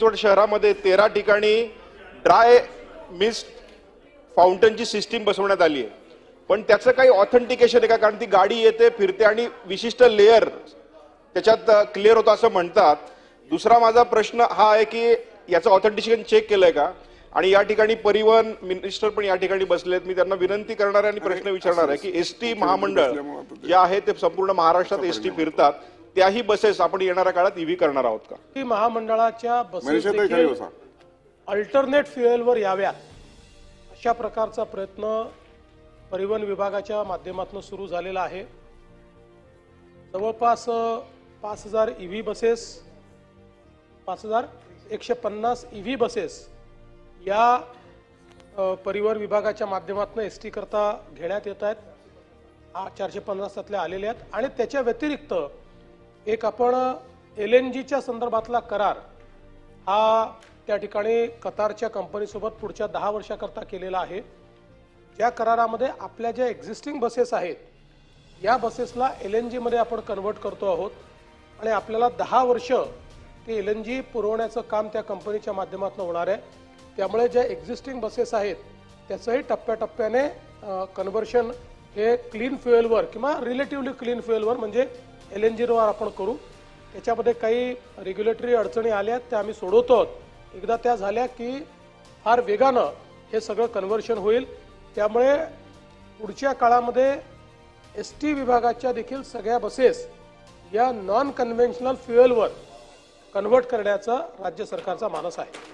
चिंचवड शहरामध्ये 13 ठिकाणी dry mist फाउंटनची system बसवण्यात आली आहे, पण त्याचं काही ऑथेंटिकेशन आहे का? कारण ती गाडी येते फिरते आणि विशिष्ट लेअर त्याच्यात क्लिअर होतं असं म्हणतात. दुसरा माझा प्रश्न हा आहे की याचं ऑथेंटिकेशन चेक केलंय का? आणि या ठिकाणी परिवहन मिनिस्टर पण या ठिकाणी बसलेत. मी त्यांना विनंती करणार आहे आणि प्रश्न विचारणार आहे की एसटी महामंडळ जे आहे ते संपूर्ण महाराष्ट्रात एसटी फिरतात, त्याही बसेस आपण येणाऱ्या काळात ईव्ही करणार आहोत का? की महामंडळाच्या बसेस अल्टरनेट फ्युएलवर याव्यात अशा प्रकारचा प्रयत्न परिवहन विभागाच्या माध्यमातून सुरू झालेला आहे. जवळपास 5000 ईव्ही बसेस, 5150 ईव्ही बसेस या परिवहन विभागाच्या माध्यमातून एसटी करता घेण्यात येत आहेत. 450 त्यातल्या आलेले आहेत. आणि त्याच्या व्यतिरिक्त एक आपण LNGच्या संदर्भातला करार हा त्या ठिकाणी कतारच्या कंपनीसोबत पुढच्या 10 वर्षाकरता केलेला आहे. ज्या करारामध्ये आपल्या ज्या एक्झिस्टिंग बसेस आहेत या बसेसला LNG मध्ये आपण कन्वर्ट करतो आहोत आणि आपल्याला 10 वर्ष ते LNG पुरवण्याचं काम त्या कंपनीच्या माध्यमातून होणार आहे. त्यामुळे ज्या एक्झिस्टिंग बसेस आहेत त्याचंही टप्प्याटप्प्याने कन्व्हर्शन हे क्लीन फ्युएलवर किंवा रिलेटिव्हली क्लीन फ्युएलवर म्हणजे LNGवर आपण करू. त्याच्यामध्ये काही रेग्युलेटरी अडचणी आल्या त्या आम्ही सोडवतो आहोत. एकदा त्या झाल्या की फार वेगानं हे सगळं कन्व्हर्शन होईल. त्यामुळे पुढच्या काळामध्ये एसटी विभागाच्या देखील सगळ्या बसेस या नॉन कन्व्हेन्शनल फ्युएलवर कन्वर्ट करण्याचा राज्य सरकारचा मानस आहे.